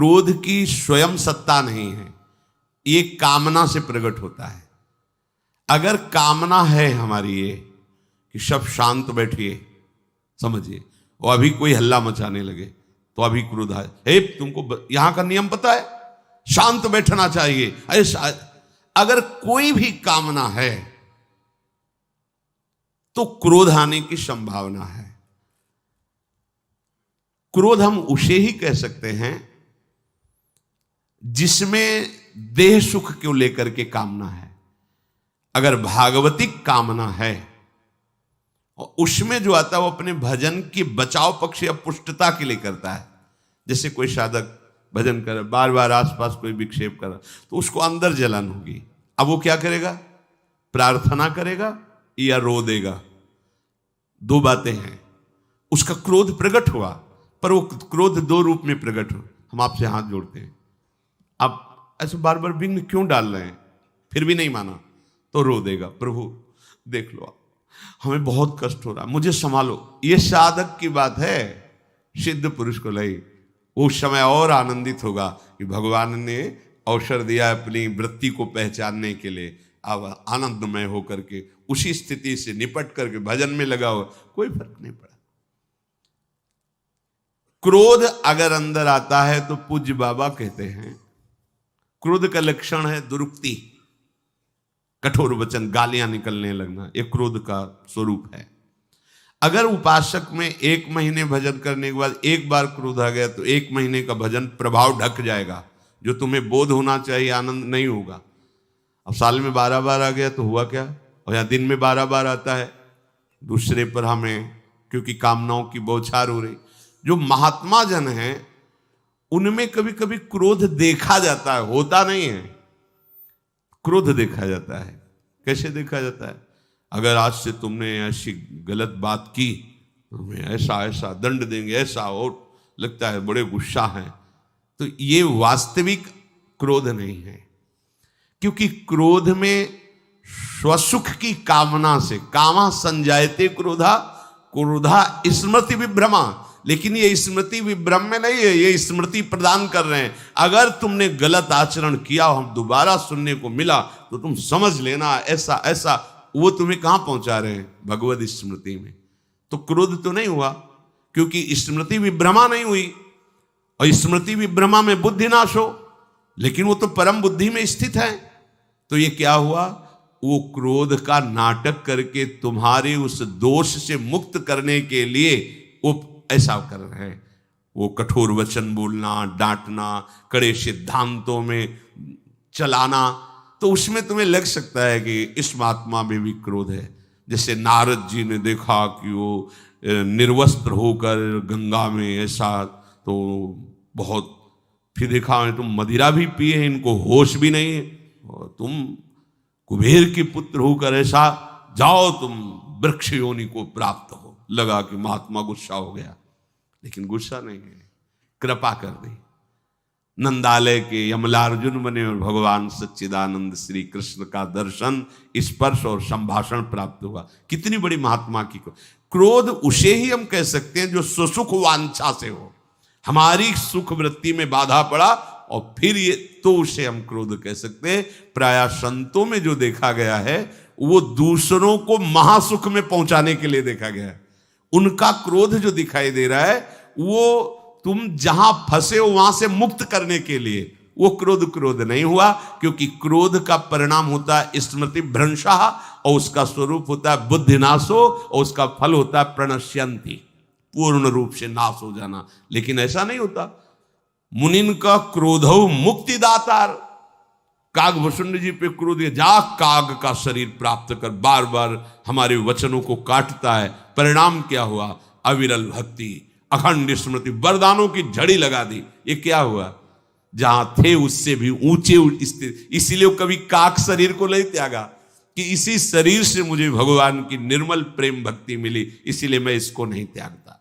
क्रोध की स्वयं सत्ता नहीं है, ये कामना से प्रकट होता है। अगर कामना है हमारी ये कि सब शांत बैठिए, समझिए, और अभी कोई हल्ला मचाने लगे तो अभी क्रोध आए, हे तुमको यहां का नियम पता है, शांत बैठना चाहिए, ऐसा अगर कोई भी कामना है तो क्रोध आने की संभावना है। क्रोध हम उसे ही कह सकते हैं जिसमें देह सुख को लेकर के कामना है। अगर भागवतिक कामना है और उसमें जो आता है वो अपने भजन की बचाव पक्ष या पुष्टता के लिए करता है। जैसे कोई साधक भजन करे, बार बार आसपास कोई विक्षेप कर, तो उसको अंदर जलन होगी। अब वो क्या करेगा, प्रार्थना करेगा या रो देगा? दो बातें हैं। उसका क्रोध प्रकट हुआ, पर वो क्रोध दो रूप में प्रकट हो। हम आपसे हाथ जोड़ते हैं, आप ऐसे बार बार विघ्न क्यों डाल रहे हैं, फिर भी नहीं माना तो रो देगा, प्रभु देख लो हमें बहुत कष्ट हो रहा है, मुझे संभालो। ये साधक की बात है, सिद्ध पुरुष को लाई उस समय और आनंदित होगा कि भगवान ने अवसर दिया अपनी वृत्ति को पहचानने के लिए। अब आनंदमय होकर के उसी स्थिति से निपट करके भजन में लगा हो, कोई फर्क नहीं पड़ा। क्रोध अगर अंदर आता है तो पूज्य बाबा कहते हैं क्रोध का लक्षण है दुरुक्ति, कठोर वचन, गालियां निकलने लगना, यह क्रोध का स्वरूप है। अगर उपासक में 1 महीने भजन करने के बाद एक बार क्रोध आ गया तो 1 महीने का भजन प्रभाव ढक जाएगा। जो तुम्हें बोध होना चाहिए आनंद नहीं होगा। अब साल में 12 बार आ गया तो हुआ क्या, और या दिन में 12 बार आता है दूसरे पर हमें, क्योंकि कामनाओं की बौछार हो रही। जो महात्मा जन हैं उनमें कभी कभी क्रोध देखा जाता है, होता नहीं है, क्रोध देखा जाता है। कैसे देखा जाता है? अगर आज से तुमने ऐसी गलत बात की तो हमें ऐसा ऐसा दंड देंगे, ऐसा, और लगता है बड़े गुस्सा हैं। तो ये वास्तविक क्रोध नहीं है, क्योंकि क्रोध में स्वसुख की कामना से, कामा संजायते क्रोधा, क्रोधा स्मृति विभ्रमा, लेकिन ये स्मृति विभ्रम में नहीं है, ये स्मृति प्रदान कर रहे हैं। अगर तुमने गलत आचरण किया, हम दोबारा सुनने को मिला तो तुम समझ लेना ऐसा ऐसा, वो तुम्हें कहां पहुंचा रहे हैं? भगवत स्मृति में। तो क्रोध तो नहीं हुआ, क्योंकि स्मृति विभ्रमा नहीं हुई, और स्मृति विभ्रमा में बुद्धि नाश हो, लेकिन वो तो परम बुद्धि में स्थित है। तो ये क्या हुआ, वो क्रोध का नाटक करके तुम्हारे उस दोष से मुक्त करने के लिए वो ऐसा कर रहे हैं। वो कठोर वचन बोलना, डांटना, कड़े सिद्धांतों में चलाना, तो उसमें तुम्हें लग सकता है कि इस महात्मा में भी क्रोध है। जैसे नारद जी ने देखा कि वो निर्वस्त्र होकर गंगा में ऐसा, तो बहुत, फिर देखा तुम मदिरा भी पिए, इनको होश भी नहीं है, और तुम कुबेर के पुत्र होकर ऐसा, जाओ तुम वृक्ष योनि को प्राप्त हो। लगा कि महात्मा गुस्सा हो गया, लेकिन गुस्सा नहीं है, कृपा कर दी। नंदालय के यमलार्जुन बने और भगवान सच्चिदानंद श्री कृष्ण का दर्शन, स्पर्श और संभाषण प्राप्त हुआ। कितनी बड़ी महात्मा की क्रोध उसे ही हम कह सकते हैं जो सुसुख वांछा से हो। हमारी सुख वृत्ति में बाधा पड़ा और फिर ये, तो उसे हम क्रोध कह सकते हैं। प्रायः संतों में जो देखा गया है वो दूसरों को महासुख में पहुंचाने के लिए देखा गया है। उनका क्रोध जो दिखाई दे रहा है वो तुम जहां फंसे हो वहां से मुक्त करने के लिए, वो क्रोध नहीं हुआ, क्योंकि क्रोध का परिणाम होता है स्मृति भ्रंशा, और उसका स्वरूप होता है बुद्धिनाशो, और उसका फल होता है प्रणश्यंती, पूर्ण रूप से नाश हो जाना। लेकिन ऐसा नहीं होता। मुनिन का क्रोधो मुक्तिदातार, कागभूषुंड जी पे क्रोध, जा काग का शरीर प्राप्त कर, बार बार हमारे वचनों को काटता है। परिणाम क्या हुआ? अविरल भक्ति, अखंड स्मृति, वरदानों की झड़ी लगा दी। ये क्या हुआ? जहां थे उससे भी ऊंचे स्थिति। इसीलिए कभी काक शरीर को नहीं त्यागा कि इसी शरीर से मुझे भगवान की निर्मल प्रेम भक्ति मिली, इसीलिए मैं इसको नहीं त्यागता।